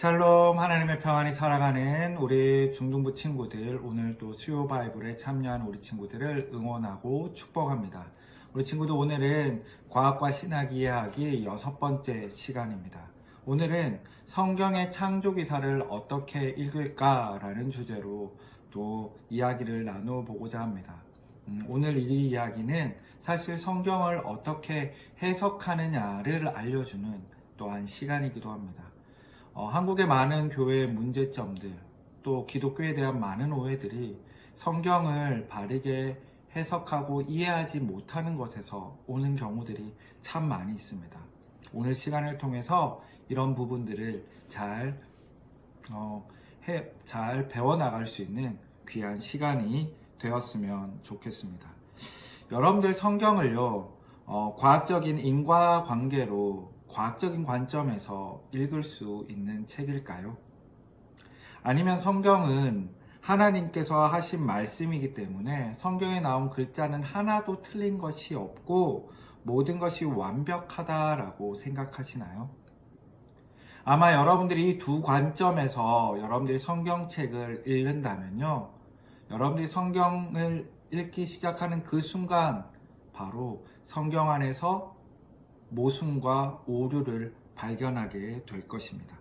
샬롬, 하나님의 평안이 살아가는 우리 중등부 친구들, 오늘 또 수요 바이블에 참여한 우리 친구들을 응원하고 축복합니다. 우리 친구들, 오늘은 과학과 신학 이해하기 6번째 시간입니다. 오늘은 성경의 창조 기사를 어떻게 읽을까라는 주제로 또 이야기를 나눠보고자 합니다. 오늘 이 이야기는 사실 성경을 어떻게 해석하느냐를 알려주는 또한 시간이기도 합니다. 한국의 많은 교회의 문제점들, 또 기독교에 대한 많은 오해들이 성경을 바르게 해석하고 이해하지 못하는 것에서 오는 경우들이 참 많이 있습니다. 오늘 시간을 통해서 이런 부분들을 잘 배워나갈 수 있는 귀한 시간이 되었으면 좋겠습니다. 여러분들 성경을요, 과학적인 인과관계로 과학적인 관점에서 읽을 수 있는 책일까요? 아니면 성경은 하나님께서 하신 말씀이기 때문에 성경에 나온 글자는 하나도 틀린 것이 없고 모든 것이 완벽하다라고 생각하시나요? 아마 여러분들이 이 두 관점에서 여러분들이 성경책을 읽는다면요, 여러분들이 성경을 읽기 시작하는 그 순간 바로 성경 안에서 모순과 오류를 발견하게 될 것입니다.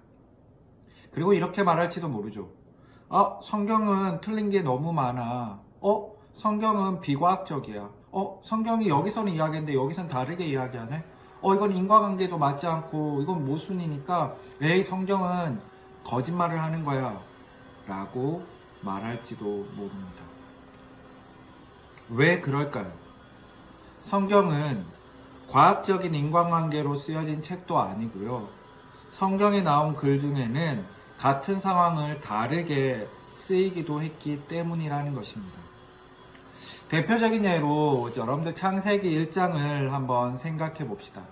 그리고 이렇게 말할지도 모르죠. 성경은 틀린 게 너무 많아. 성경은 비과학적이야. 성경이 여기서는 이야기했는데 여기선 다르게 이야기하네. 이건 인과관계도 맞지 않고 이건 모순이니까 에이, 성경은 거짓말을 하는 거야 라고 말할지도 모릅니다. 왜 그럴까요? 성경은 과학적인 인과관계로 쓰여진 책도 아니고요. 성경에 나온 글 중에는 같은 상황을 다르게 쓰이기도 했기 때문이라는 것입니다. 대표적인 예로 여러분들 창세기 1장을 한번 생각해 봅시다.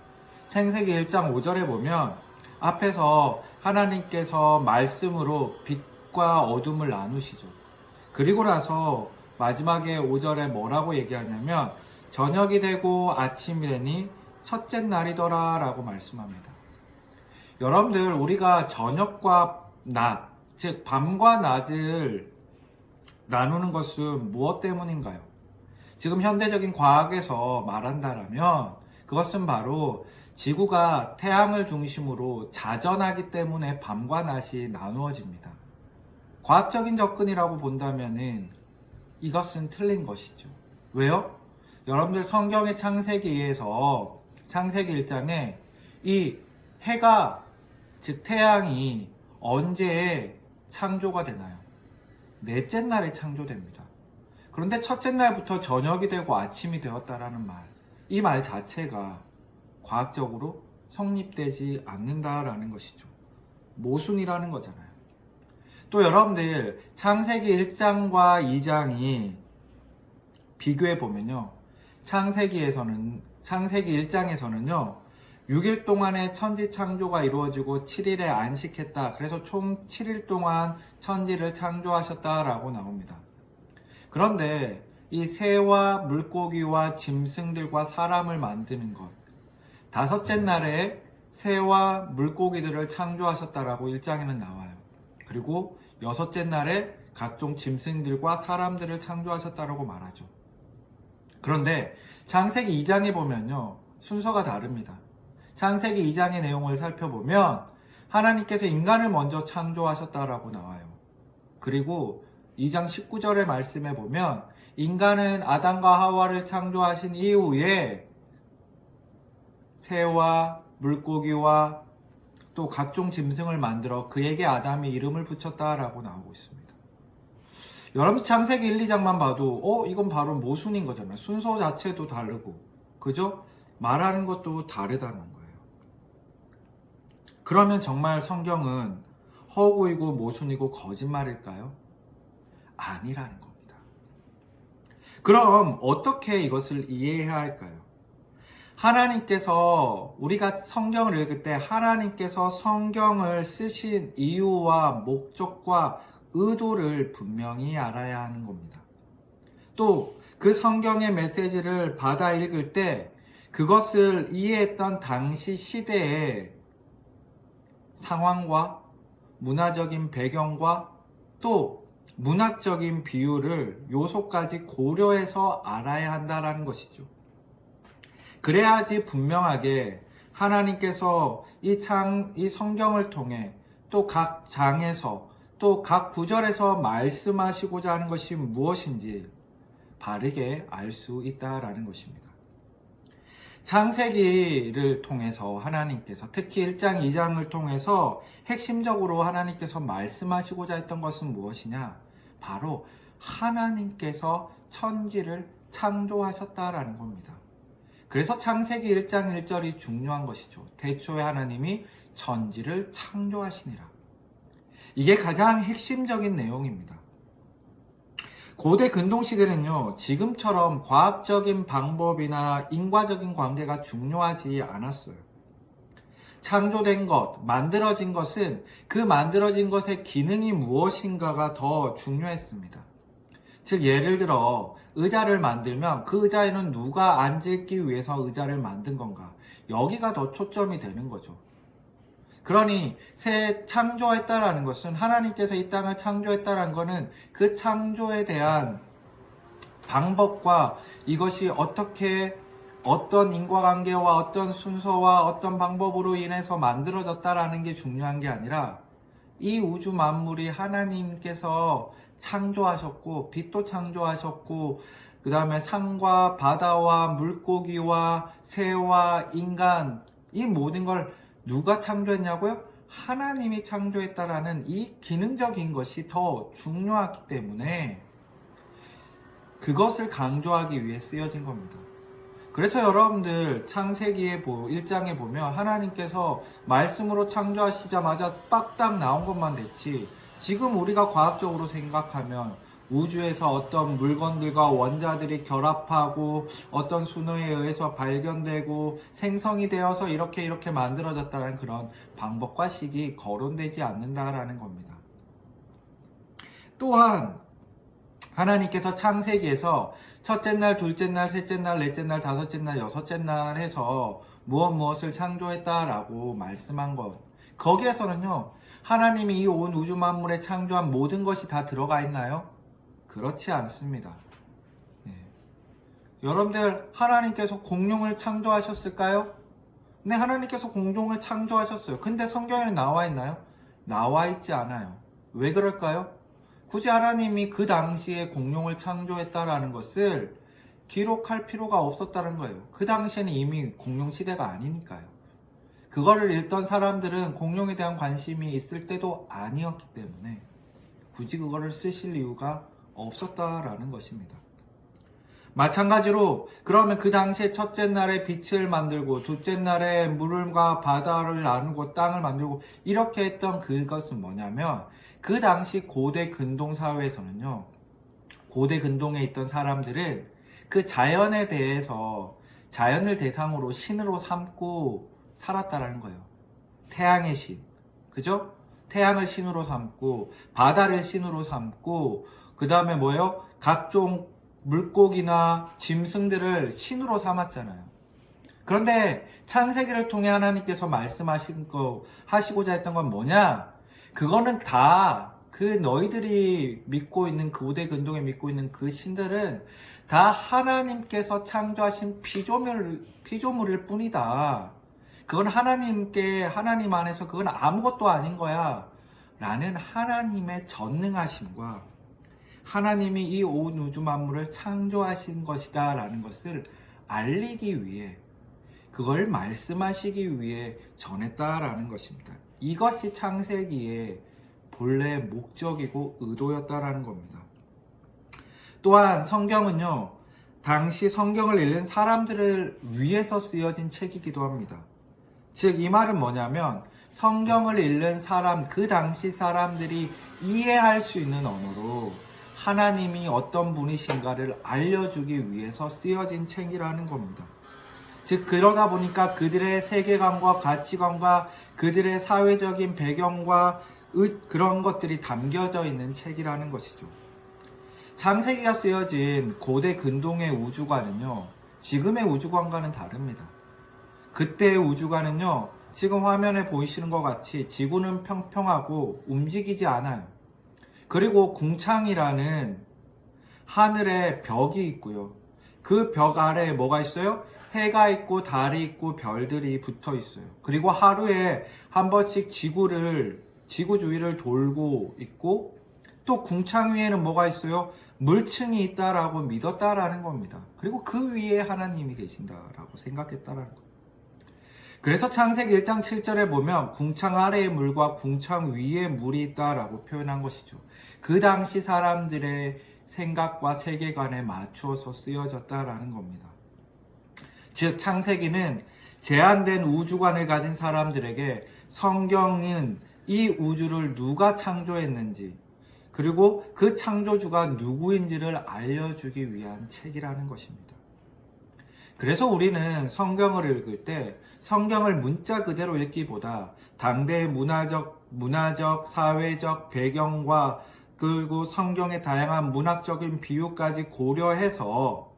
창세기 1장 5절에 보면 앞에서 하나님께서 말씀으로 빛과 어둠을 나누시죠. 그리고 나서 마지막에 5절에 뭐라고 얘기하냐면 저녁이 되고 아침이 되니 첫째 날이더라 라고 말씀합니다. 여러분들, 우리가 저녁과 낮, 즉 밤과 낮을 나누는 것은 무엇 때문인가요? 지금 현대적인 과학에서 말한다면 그것은 바로 지구가 태양을 중심으로 자전하기 때문에 밤과 낮이 나누어집니다. 과학적인 접근이라고 본다면 이것은 틀린 것이죠. 왜요? 여러분들 성경의 창세기에서 창세기 1장에 이 해가, 즉 태양이 언제 창조가 되나요? 넷째 날에 창조됩니다. 그런데 첫째 날부터 저녁이 되고 아침이 되었다라는 말, 이 말 자체가 과학적으로 성립되지 않는다라는 것이죠. 모순이라는 거잖아요. 또 여러분들 창세기 1장과 2장이 비교해 보면요, 창세기 1장에서는요 6일 동안의 천지 창조가 이루어지고 7일에 안식했다. 그래서 총 7일 동안 천지를 창조하셨다라고 나옵니다. 그런데 이 새와 물고기와 짐승들과 사람을 만드는 것, 다섯째 날에 새와 물고기들을 창조하셨다라고 1장에는 나와요. 그리고 여섯째 날에 각종 짐승들과 사람들을 창조하셨다라고 말하죠. 그런데 창세기 2장에 보면요, 순서가 다릅니다. 창세기 2장의 내용을 살펴보면 하나님께서 인간을 먼저 창조하셨다라고 나와요. 그리고 2장 19절의 말씀에 보면 인간은 아담과 하와를 창조하신 이후에 새와 물고기와 또 각종 짐승을 만들어 그에게 아담이 이름을 붙였다라고 나오고 있습니다. 여러분 창세기 1, 2장만 봐도 이건 바로 모순인 거잖아요. 순서 자체도 다르고, 그죠? 말하는 것도 다르다는 거예요. 그러면 정말 성경은 허구이고 모순이고 거짓말일까요? 아니라는 겁니다. 그럼 어떻게 이것을 이해해야 할까요? 하나님께서, 우리가 성경을 읽을 때 하나님께서 성경을 쓰신 이유와 목적과 의도를 분명히 알아야 하는 겁니다. 또 그 성경의 메시지를 받아 읽을 때 그것을 이해했던 당시 시대의 상황과 문화적인 배경과 또 문학적인 비율을 요소까지 고려해서 알아야 한다라는 것이죠. 그래야지 분명하게 하나님께서 이 성경을 통해 또 각 장에서 또 각 구절에서 말씀하시고자 하는 것이 무엇인지 바르게 알 수 있다라는 것입니다. 창세기를 통해서 하나님께서 특히 1장, 2장을 통해서 핵심적으로 하나님께서 말씀하시고자 했던 것은 무엇이냐? 바로 하나님께서 천지를 창조하셨다라는 겁니다. 그래서 창세기 1장 1절이 중요한 것이죠. 태초에 하나님이 천지를 창조하시니라. 이게 가장 핵심적인 내용입니다. 고대 근동시대는요, 지금처럼 과학적인 방법이나 인과적인 관계가 중요하지 않았어요. 창조된 것, 만들어진 것은 그 만들어진 것의 기능이 무엇인가가 더 중요했습니다. 즉, 예를 들어 의자를 만들면 그 의자에는 누가 앉기 위해서 의자를 만든 건가? 여기가 더 초점이 되는 거죠. 그러니 새 창조했다라는 것은 하나님께서 이 땅을 창조했다라는 것은 그 창조에 대한 방법과 이것이 어떤 인과관계와 어떤 순서와 어떤 방법으로 인해서 만들어졌다라는 게 중요한 게 아니라 이 우주 만물이 하나님께서 창조하셨고 빛도 창조하셨고 그 다음에 산과 바다와 물고기와 새와 인간 이 모든 걸 누가 창조했냐고요? 하나님이 창조했다라는 이 기능적인 것이 더 중요하기 때문에 그것을 강조하기 위해 쓰여진 겁니다. 그래서 여러분들 창세기에 1장에 보면 하나님께서 말씀으로 창조하시자마자 빡딱 나온 것만 됐지 지금 우리가 과학적으로 생각하면 우주에서 어떤 물건들과 원자들이 결합하고 어떤 순서에 의해서 발견되고 생성이 되어서 이렇게 만들어졌다는 그런 방법과 식이 거론되지 않는다라는 겁니다. 또한 하나님께서 창세기에서 첫째 날, 둘째 날, 셋째 날, 넷째 날, 다섯째 날, 여섯째 날 해서 무엇을 창조했다라고 말씀한 것. 거기에서는요, 하나님이 이 온 우주 만물에 창조한 모든 것이 다 들어가 있나요? 그렇지 않습니다. 여러분들 하나님께서 공룡을 창조하셨을까요? 네, 하나님께서 공룡을 창조하셨어요. 근데 성경에는 나와 있나요? 나와 있지 않아요. 왜 그럴까요? 굳이 하나님이 그 당시에 공룡을 창조했다라는 것을 기록할 필요가 없었다는 거예요. 그 당시에는 이미 공룡 시대가 아니니까요. 그거를 읽던 사람들은 공룡에 대한 관심이 있을 때도 아니었기 때문에 굳이 그거를 쓰실 이유가 없었다라는 것입니다. 마찬가지로 그러면 그 당시에 첫째 날에 빛을 만들고 둘째 날에 물과 바다를 나누고 땅을 만들고 이렇게 했던 그것은 뭐냐면 그 당시 고대 근동 사회에서는요, 고대 근동에 있던 사람들은 그 자연에 대해서 자연을 대상으로 신으로 삼고 살았다라는 거예요. 태양의 신, 그죠? 태양을 신으로 삼고 바다를 신으로 삼고 그 다음에 뭐예요? 각종 물고기나 짐승들을 신으로 삼았잖아요. 그런데 창세기를 통해 하나님께서 하시고자 했던 건 뭐냐? 그거는 다 그 너희들이 믿고 있는 그 고대 근동에 믿고 있는 그 신들은 다 하나님께서 창조하신 피조물일 뿐이다. 그건 하나님 안에서 그건 아무것도 아닌 거야. 라는 하나님의 전능하심과 하나님이 이 온 우주 만물을 창조하신 것이다 라는 것을 알리기 위해 그걸 말씀하시기 위해 전했다라는 것입니다. 이것이 창세기의 본래 목적이고 의도였다라는 겁니다. 또한 성경은요, 당시 성경을 읽는 사람들을 위해서 쓰여진 책이기도 합니다. 즉 이 말은 뭐냐면 성경을 읽는 사람, 그 당시 사람들이 이해할 수 있는 언어로 하나님이 어떤 분이신가를 알려주기 위해서 쓰여진 책이라는 겁니다. 즉 그러다 보니까 그들의 세계관과 가치관과 그들의 사회적인 배경과 그런 것들이 담겨져 있는 책이라는 것이죠. 창세기가 쓰여진 고대 근동의 우주관은요, 지금의 우주관과는 다릅니다. 그때의 우주관은요, 지금 화면에 보이시는 것 같이 지구는 평평하고 움직이지 않아요. 그리고 궁창이라는 하늘에 벽이 있고요. 그 벽 아래에 뭐가 있어요? 해가 있고 달이 있고 별들이 붙어 있어요. 그리고 하루에 한 번씩 지구 주위를 돌고 있고, 또 궁창 위에는 뭐가 있어요? 물층이 있다라고 믿었다라는 겁니다. 그리고 그 위에 하나님이 계신다라고 생각했다라는 겁니다. 그래서 창세기 1장 7절에 보면 궁창 아래의 물과 궁창 위에 물이 있다라고 표현한 것이죠. 그 당시 사람들의 생각과 세계관에 맞추어서 쓰여졌다라는 겁니다. 즉 창세기는 제한된 우주관을 가진 사람들에게 성경은 이 우주를 누가 창조했는지, 그리고 그 창조주가 누구인지를 알려주기 위한 책이라는 것입니다. 그래서 우리는 성경을 읽을 때 성경을 문자 그대로 읽기보다 당대의 문화적, 사회적 배경과 그리고 성경의 다양한 문학적인 비유까지 고려해서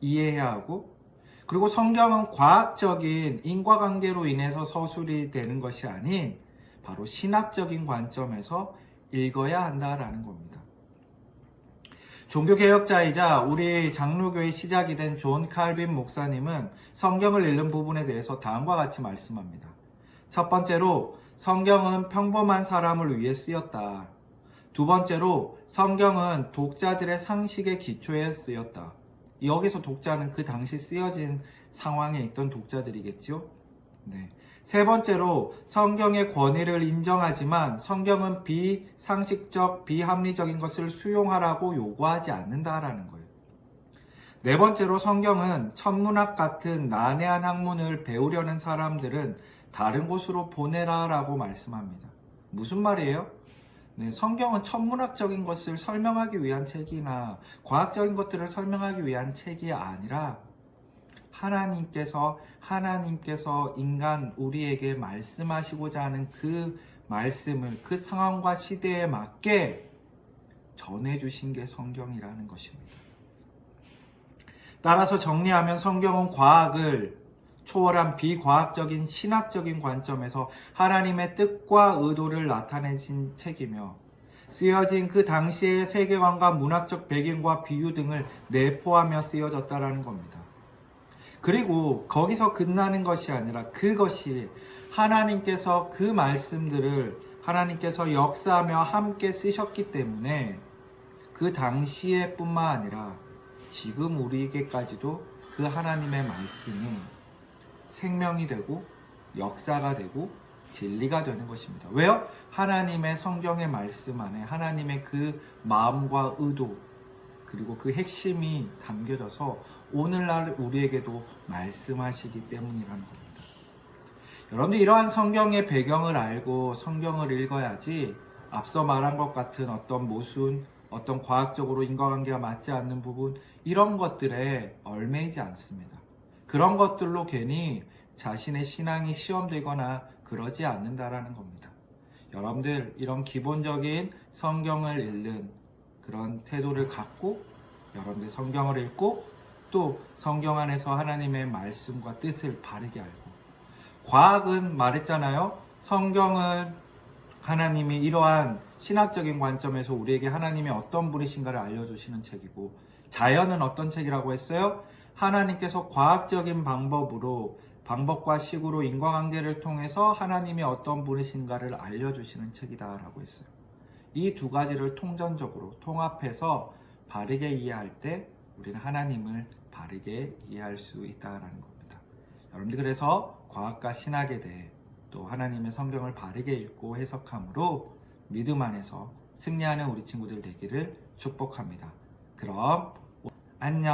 이해해야 하고, 그리고 성경은 과학적인 인과관계로 인해서 서술이 되는 것이 아닌 바로 신학적인 관점에서 읽어야 한다라는 겁니다. 종교개혁자이자 우리 장로교의 시작이 된 존 칼빈 목사님은 성경을 읽는 부분에 대해서 다음과 같이 말씀합니다. 첫 번째로, 성경은 평범한 사람을 위해 쓰였다. 두 번째로, 성경은 독자들의 상식의 기초에 쓰였다. 여기서 독자는 그 당시 쓰여진 상황에 있던 독자들이겠죠. 네. 세 번째로, 성경의 권위를 인정하지만 성경은 비상식적, 비합리적인 것을 수용하라고 요구하지 않는다라는 거예요. 네 번째로, 성경은 천문학 같은 난해한 학문을 배우려는 사람들은 다른 곳으로 보내라라고 말씀합니다. 무슨 말이에요? 네, 성경은 천문학적인 것을 설명하기 위한 책이나 과학적인 것들을 설명하기 위한 책이 아니라 하나님께서 인간 우리에게 말씀하시고자 하는 그 말씀을 그 상황과 시대에 맞게 전해주신 게 성경이라는 것입니다. 따라서 정리하면 성경은 과학을 초월한 비과학적인 신학적인 관점에서 하나님의 뜻과 의도를 나타내신 책이며, 쓰여진 그 당시의 세계관과 문학적 배경과 비유 등을 내포하며 쓰여졌다라는 겁니다. 그리고 거기서 끝나는 것이 아니라 그것이 하나님께서 그 말씀들을 하나님께서 역사하며 함께 쓰셨기 때문에 그 당시에 뿐만 아니라 지금 우리에게까지도 그 하나님의 말씀이 생명이 되고 역사가 되고 진리가 되는 것입니다. 왜요? 하나님의 성경의 말씀 안에 하나님의 그 마음과 의도, 그리고 그 핵심이 담겨져서 오늘날 우리에게도 말씀하시기 때문이라는 겁니다. 여러분들, 이러한 성경의 배경을 알고 성경을 읽어야지 앞서 말한 것 같은 어떤 모순, 어떤 과학적으로 인과관계가 맞지 않는 부분, 이런 것들에 얽매이지 않습니다. 그런 것들로 괜히 자신의 신앙이 시험되거나 그러지 않는다라는 겁니다. 여러분들, 이런 기본적인 성경을 읽는 그런 태도를 갖고 여러분들 성경을 읽고 또 성경 안에서 하나님의 말씀과 뜻을 바르게 알고, 과학은 말했잖아요. 성경은 하나님이 이러한 신학적인 관점에서 우리에게 하나님이 어떤 분이신가를 알려주시는 책이고, 자연은 어떤 책이라고 했어요? 하나님께서 과학적인 방법과 식으로 인과관계를 통해서 하나님이 어떤 분이신가를 알려주시는 책이다라고 했어요. 이 두 가지를 통전적으로 통합해서 바르게 이해할 때 우리는 하나님을 바르게 이해할 수 있다라는 겁니다. 여러분들, 그래서 과학과 신학에 대해 또 하나님의 성경을 바르게 읽고 해석함으로 믿음 안에서 승리하는 우리 친구들 되기를 축복합니다. 그럼 안녕.